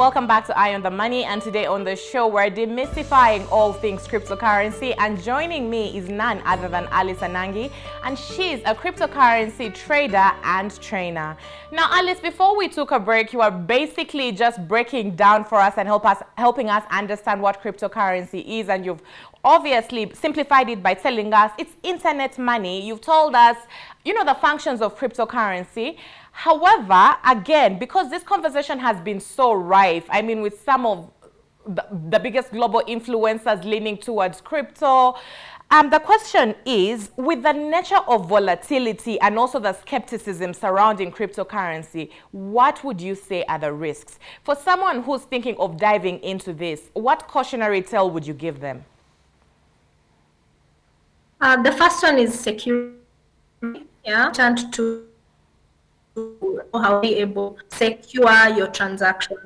welcome back to Eye on the Money, and today on the show we're demystifying all things cryptocurrency, and joining me is none other than Alice Anangi, and she's a cryptocurrency trader and trainer. Now Alice, before we took a break, you are basically just breaking down for us and helping us understand what cryptocurrency is, and you've obviously simplified it by telling us it's internet money. You've told us, the functions of cryptocurrency. However, again, because this conversation has been so rife, with some of the biggest global influencers leaning towards crypto, the question is, with the nature of volatility and also the skepticism surrounding cryptocurrency, what would you say are the risks? For someone who's thinking of diving into this, what cautionary tale would you give them? The first one is security. Tend to how be able to secure your transactions.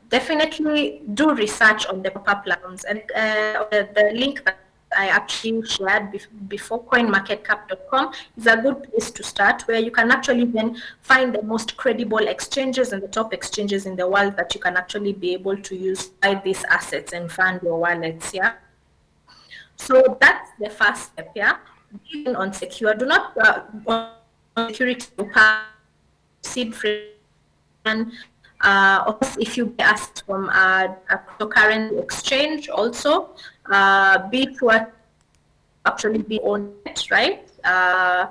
Definitely do research on the proper platforms, and the link that I actually shared before, coinmarketcap.com, is a good place to start, where you can actually then find the most credible exchanges and the top exchanges in the world that you can actually be able to use buy these assets and fund your wallets. So that's the first step. Even on secure, do not on security proceed free. And of course, if you get asked from a cryptocurrency exchange, also be sure actually be on it, right? The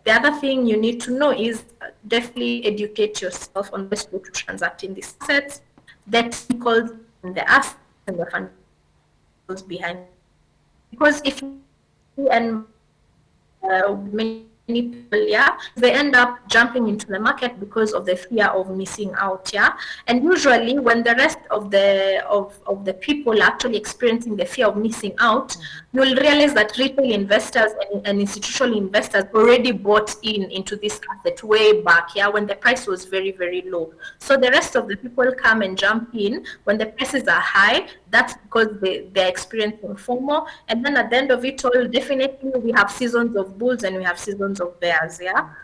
other thing you need to know is definitely educate yourself on the best way to transact in these assets, the technicals and the assets and the fundamentals behind. Because if you and many people, they end up jumping into the market because of the fear of missing out, and usually when the rest of the people are actually experiencing the fear of missing out, you'll realize that retail investors and institutional investors already bought into this asset way back, when the price was very, very low. So the rest of the people come and jump in when the prices are high. That's because they're experiencing FOMO. And then at the end of it all, definitely we have seasons of bulls and we have seasons of bears.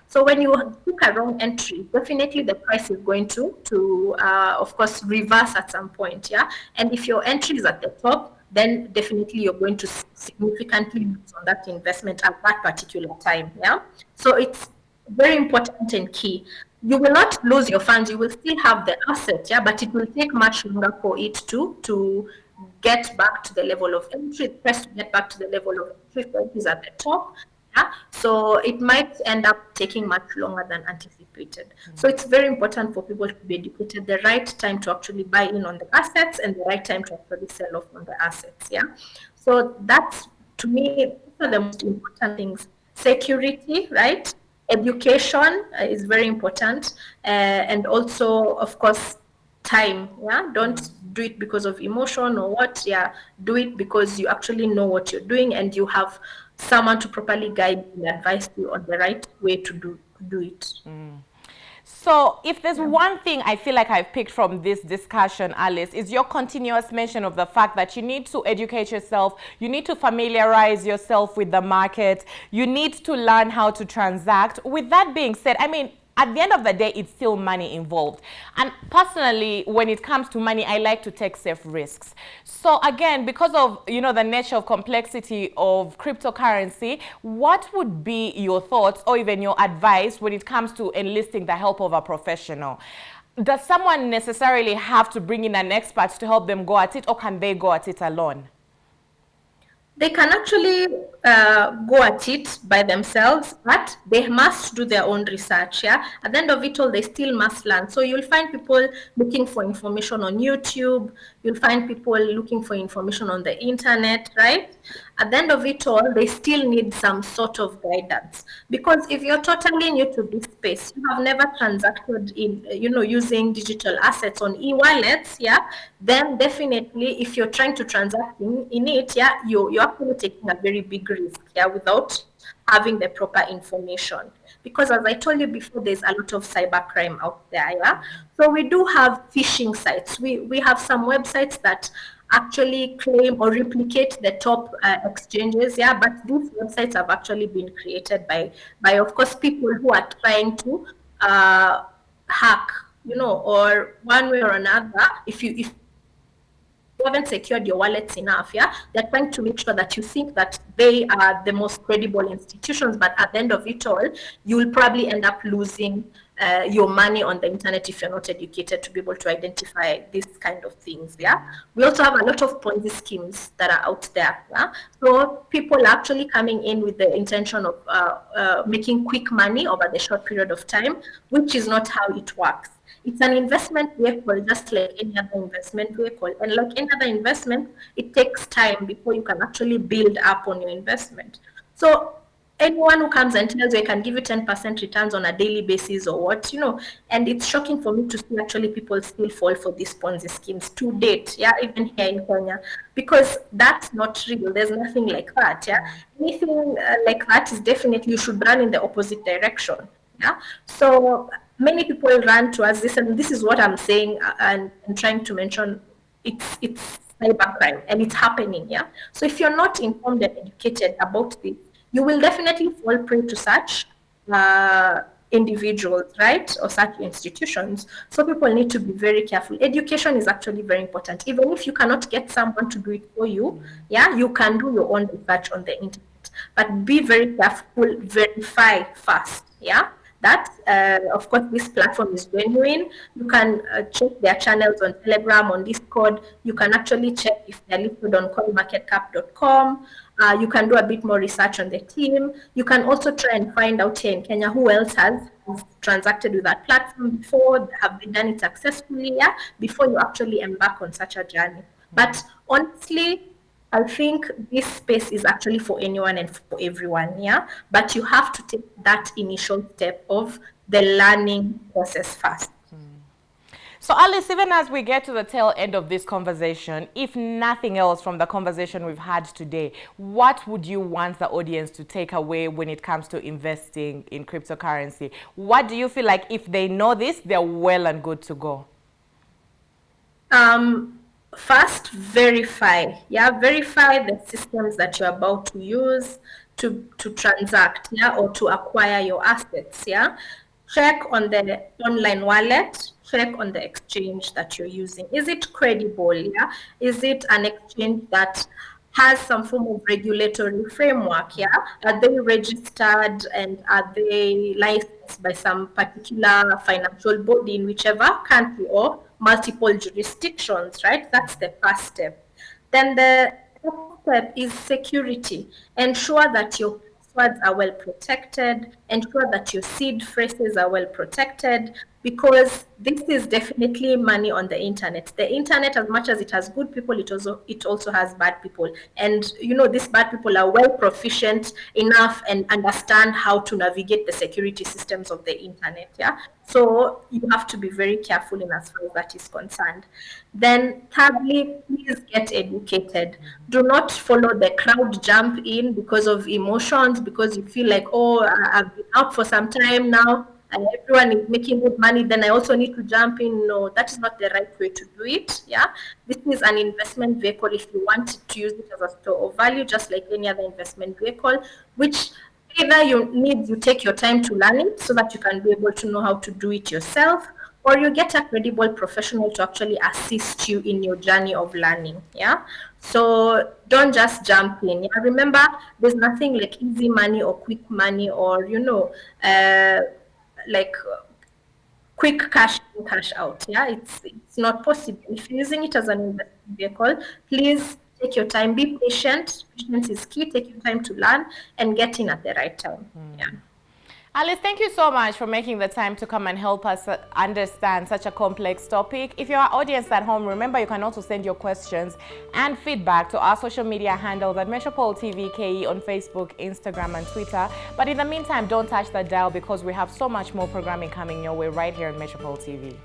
So when you took a wrong entry, definitely the price is going to of course reverse at some point. And if your entry is at the top, then definitely you're going to significantly lose on that investment at that particular time. So it's very important and key. You will not lose your funds. You will still have the asset, but it will take much longer for it to get back to the level of entry. Press to get back to the level of entry is at the top. So it might end up taking much longer than anticipated. So it's very important for people to be educated the right time to actually buy in on the assets and the right time to actually sell off on the assets. So that's, to me, one of the most important things. Security, right? Education is very important, and also, of course, time. Don't do it because of emotion or what. Do it because you actually know what you're doing and you have someone to properly guide and advise you on the right way to do it. So if there's one thing I feel like I've picked from this discussion, Alice, is your continuous mention of the fact that you need to educate yourself, you need to familiarize yourself with the market, you need to learn how to transact. With that being said, at the end of the day, it's still money involved. And personally, when it comes to money, I like to take safe risks. So again, because of, the nature of complexity of cryptocurrency, what would be your thoughts or even your advice when it comes to enlisting the help of a professional? Does someone necessarily have to bring in an expert to help them go at it, or can they go at it alone? They can actually go at it by themselves, but they must do their own research. At the end of it all, they still must learn. So you'll find people looking for information on YouTube. You'll find people looking for information on the internet, right? At the end of it all, they still need some sort of guidance, because if you're totally new to this space, you have never transacted in, using digital assets on e-wallets, then definitely if you're trying to transact in it, you're actually taking a very big risk, without having the proper information. Because as I told you before, there's a lot of cybercrime out there. So we do have phishing sites. We have some websites that actually claim or replicate the top exchanges, but these websites have actually been created by of course, people who are trying to hack, or one way or another, if you haven't secured your wallets enough, yeah, they're trying to make sure that you think that they are the most credible institutions, but at the end of it all, you will probably end up losing your money on the internet if you're not educated to be able to identify these kind of things. Yeah, we also have a lot of Ponzi schemes that are out there. Yeah? So people are actually coming in with the intention of making quick money over the short period of time, which is not how it works. It's an investment vehicle, just like any other investment vehicle. And like any other investment, it takes time before you can actually build up on your investment. So anyone who comes and tells you I can give you 10% returns on a daily basis or what, and it's shocking for me to see actually people still fall for these Ponzi schemes to date, yeah, even here in Kenya, because that's not real. There's nothing like that, yeah. Anything like that is definitely, you should run in the opposite direction, yeah. So many people run towards this, and this is what I'm saying and trying to mention. It's cybercrime, and it's happening, yeah. So if you're not informed and educated about this, you will definitely fall prey to such individuals, right, or such institutions. So people need to be very careful. Education is actually very important. Even if you cannot get someone to do it for you, yeah, you can do your own research on the internet. But be very careful, verify first, yeah. That, of course, this platform is genuine. You can check their channels on Telegram, on Discord. You can actually check if they're listed on coinmarketcap.com. You can do a bit more research on the team. You can also try and find out here in Kenya who else has transacted with that platform before, have they done it successfully, yeah, before you actually embark on such a journey. But honestly, I think this space is actually for anyone and for everyone, yeah? But you have to take that initial step of the learning process first. So Alice, even as we get to the tail end of this conversation, if nothing else from the conversation we've had today, what would you want the audience to take away when it comes to investing in cryptocurrency? What do you feel like if they know this, they're well and good to go? First, verify. Yeah, verify the systems that you're about to use to transact, yeah, or to acquire your assets. Yeah, check on the online wallet. Check on the exchange that you're using. Is it credible? Yeah, is it an exchange that has some form of regulatory framework? Yeah, are they registered and are they licensed by some particular financial body in whichever country or multiple jurisdictions, right? That's the first step. Then the second step is security. Ensure that your passwords are well protected. Ensure that your seed phrases are well protected, because this is definitely money on the internet. The internet, as much as it has good people, it also has bad people. And these bad people are well proficient enough and understand how to navigate the security systems of the internet. Yeah. So you have to be very careful in as far as that is concerned. Then thirdly, please get educated. Do not follow the crowd jump in because of emotions, because you feel like, oh, I've been out for some time now and everyone is making good money, then I also need to jump in. No, that is not the right way to do it. Yeah, this is an investment vehicle if you want to use it as a store of value, just like any other investment vehicle, which either you take your time to learn it so that you can be able to know how to do it yourself, or you get a credible professional to actually assist you in your journey of learning. Yeah. So don't just jump in. Yeah. Remember, there's nothing like easy money or quick money or, like quick cash in, cash out. Yeah, it's not possible. If you're using it as an investment vehicle, please take your time, be patient. Patience is key. Take your time to learn and get in at the right time. Yeah. Alice, thank you so much for making the time to come and help us understand such a complex topic. If you're our audience at home, remember you can also send your questions and feedback to our social media handles at Metropole TV KE on Facebook, Instagram, and Twitter. But in the meantime, don't touch that dial because we have so much more programming coming your way right here on Metropole TV.